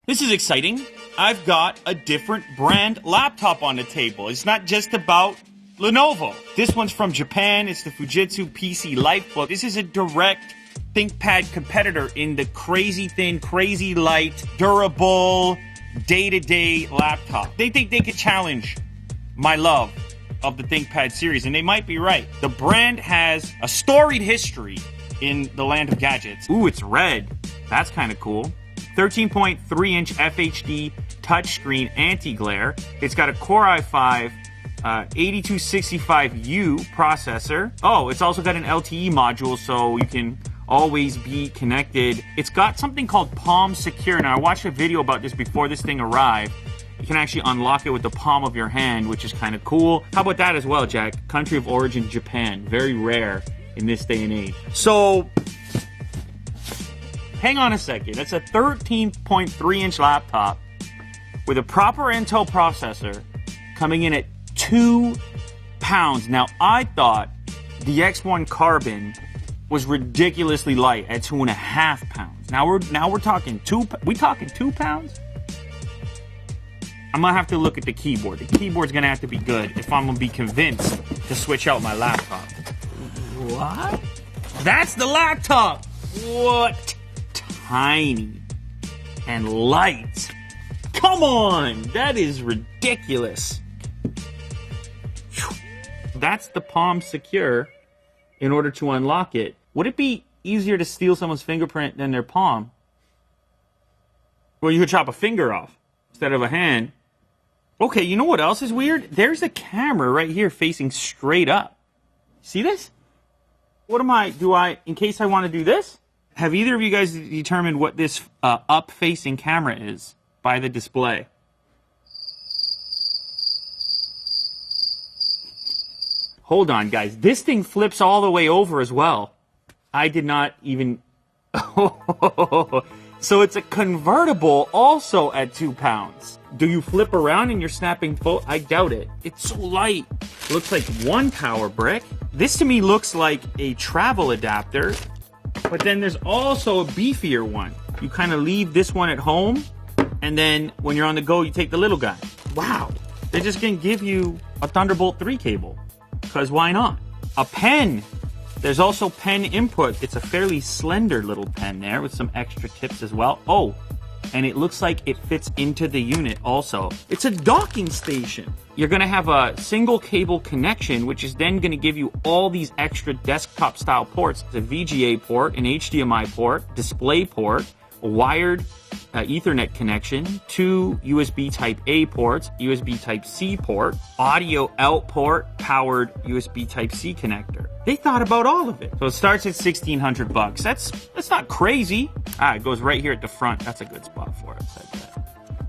This is exciting. I've got a different brand laptop on the table. It's not just about Lenovo. This one's from Japan. It's the Fujitsu PC Lifebook. This is a direct ThinkPad competitor in the crazy thin, crazy light, durable, day-to-day laptop. They think they could challenge my love of the ThinkPad series, and they might be right. The brand has a storied history in the land of gadgets. Ooh, it's red. That's kind of cool. 13.3-inch FHD touchscreen anti-glare. It's got a Core i5 8265U processor. Oh, it's also got an LTE module, so you can always be connected. It's got something called Palm Secure. Now, I watched a video about this before this thing arrived. You can actually unlock it with the palm of your hand, which is kind of cool. How about that as well, Jack? Country of origin, Japan. Very rare in this day and age. So, hang on a second. That's a 13.3-inch laptop with a proper Intel processor coming in at 2 pounds. Now, I thought the X1 Carbon was ridiculously light at 2.5 pounds. Now we're talking 2 pounds? I'm gonna have to look at the keyboard. The keyboard's gonna have to be good if I'm gonna be convinced to switch out my laptop. What? That's the laptop! What? Tiny and light. Come on! That is ridiculous. That's the Palm Secure in order to unlock it. Would it be easier to steal someone's fingerprint than their palm? Well, you could chop a finger off instead of a hand. Okay, you know what else is weird? There's a camera right here facing straight up. See this? What am I, in case I want to do this? Have either of you guys determined what this up-facing camera is by the display? Hold on, guys. This thing flips all the way over as well. I did not even... So it's a convertible also at 2 pounds. Do you flip around and you're snapping photos? I doubt it. It's so light. It looks like one power brick. This to me looks like a travel adapter, but then there's also a beefier one. You kind of leave this one at home, and then when you're on the go, you take the little guy. Wow. They're just going to give you a Thunderbolt 3 cable, because why not? A pen. There's also pen input. It's a fairly slender little pen there with some extra tips as well. Oh, and it looks like it fits into the unit also. It's a docking station. You're going to have a single cable connection, which is then going to give you all these extra desktop style ports. It's a VGA port, an HDMI port, display port, a wired Ethernet connection, 2 USB Type-A ports, USB Type-C port, audio out port, powered USB Type-C connector. They thought about all of it. So it starts at $1,600. That's not crazy. It goes right here at the front. That's a good spot for it.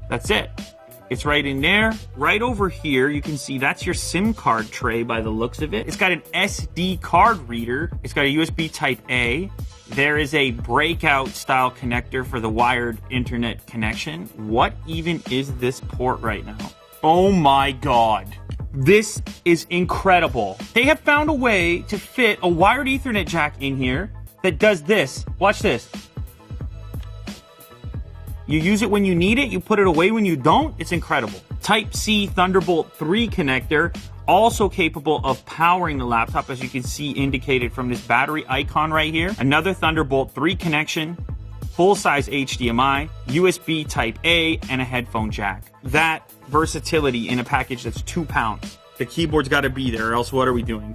That's it. It's right in there. Right over here, you can see that's your SIM card tray by the looks of it. It's got an SD card reader. It's got a USB Type-A. There is a breakout style connector for the wired internet connection. What even is this port right now? Oh my God. This is incredible. They have found a way to fit a wired Ethernet jack in here that does this. Watch this. You use it when you need it. You put it away when you don't. It's incredible. Type-C Thunderbolt 3 connector. Also capable of powering the laptop, as you can see indicated from this battery icon right here. Another Thunderbolt 3 connection, full-size HDMI, USB Type-A, and a headphone jack. That versatility in a package that's 2 pounds. The keyboard's got to be there, or else what are we doing?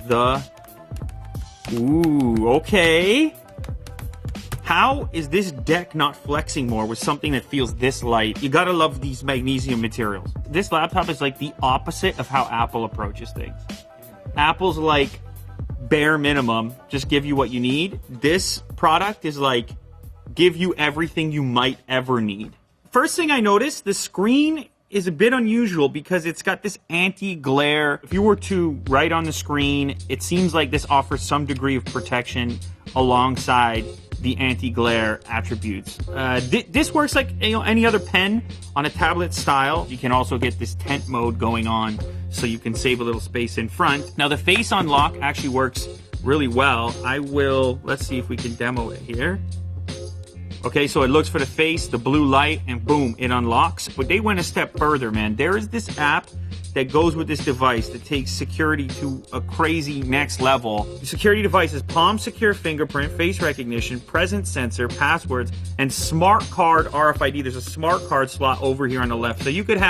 Ooh, okay. How is this deck not flexing more with something that feels this light? You gotta love these magnesium materials. This laptop is like the opposite of how Apple approaches things. Apple's like bare minimum, just give you what you need. This product is like give you everything you might ever need. First thing I noticed, the screen is a bit unusual because it's got this anti-glare. If you were to write on the screen, it seems like this offers some degree of protection alongside the anti-glare attributes. This works like any other pen on a tablet style. You can also get this tent mode going on so you can save a little space in front. Now the face unlock actually works really well. Let's see if we can demo it here. Okay, so it looks for the face, the blue light, and boom, it unlocks. But they went a step further, man. There is this app that goes with this device that takes security to a crazy next level. The security device is palm secure fingerprint, face recognition, presence sensor, passwords, and smart card RFID. There's a smart card slot over here on the left. So you could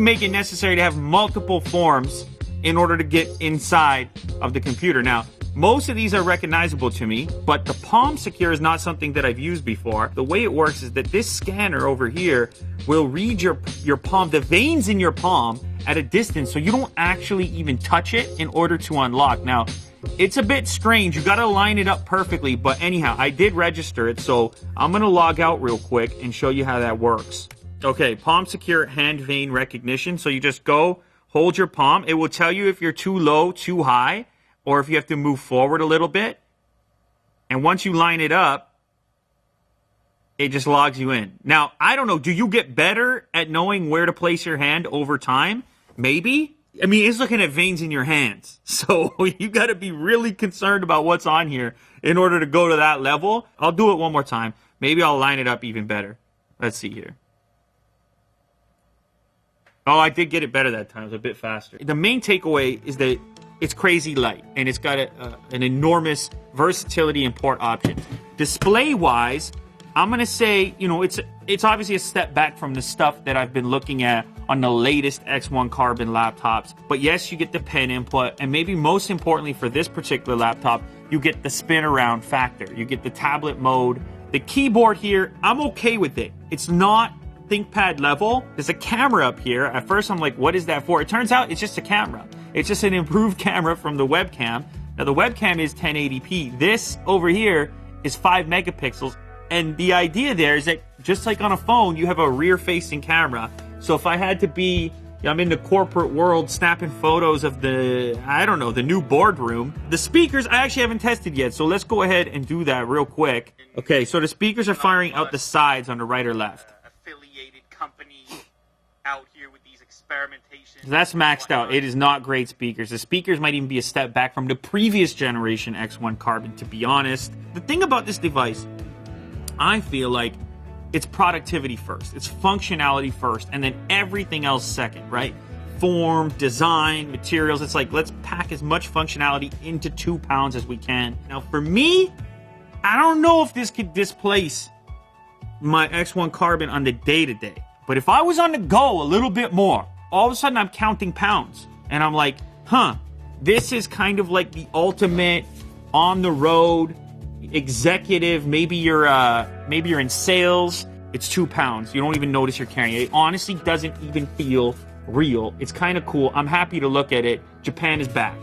make it necessary to have multiple forms in order to get inside of the computer. Now, most of these are recognizable to me, but the Palm Secure is not something that I've used before. The way it works is that this scanner over here will read your palm, the veins in your palm, at a distance, so you don't actually even touch it in order to unlock. Now, it's a bit strange. You gotta line it up perfectly, but anyhow, I did register it, so I'm gonna log out real quick and show you how that works. Okay, Palm Secure hand vein recognition. So you just go, hold your palm. It will tell you if you're too low, too high, or if you have to move forward a little bit. And once you line it up, it just logs you in. Now, I don't know, do you get better at knowing where to place your hand over time? Maybe. I mean, it's looking at veins in your hands. So you got to be really concerned about what's on here in order to go to that level. I'll do it one more time. Maybe I'll line it up even better. Let's see here. Oh, I did get it better that time. It was a bit faster. The main takeaway is that it's crazy light, and it's got an enormous versatility and port options. Display-wise, I'm going to say, you know, it's obviously a step back from the stuff that I've been looking at on the latest X1 Carbon laptops. But yes, you get the pen input, and maybe most importantly for this particular laptop, you get the spin around factor. You get the tablet mode. The keyboard here, I'm okay with it. It's not ThinkPad level. There's a camera up here. At first, I'm like, what is that for? It turns out it's just a camera. It's just an improved camera from the webcam. Now, the webcam is 1080p. This over here is 5 megapixels. And the idea there is that just like on a phone, you have a rear-facing camera. So if I had to be, I'm in the corporate world snapping photos of the, I don't know, the new boardroom. The speakers, I actually haven't tested yet. So let's go ahead and do that real quick. Okay, so the speakers are firing out the sides on the right or left. Affiliated company out here with these experimentations. That's maxed out. It is not great speakers. The speakers might even be a step back from the previous generation X1 Carbon, to be honest. The thing about this device, I feel like it's productivity first. It's functionality first, and then everything else second, right? Form, design, materials. It's like, let's pack as much functionality into 2 pounds as we can. Now, for me, I don't know if this could displace my X1 Carbon on the day-to-day. But if I was on the go a little bit more, all of a sudden I'm counting pounds. And I'm like, this is kind of like the ultimate on-the-road executive. Maybe you're in sales. It's 2 pounds. You don't even notice you're carrying it. It honestly doesn't even feel real. It's kind of cool. I'm happy to look at it. Japan is back.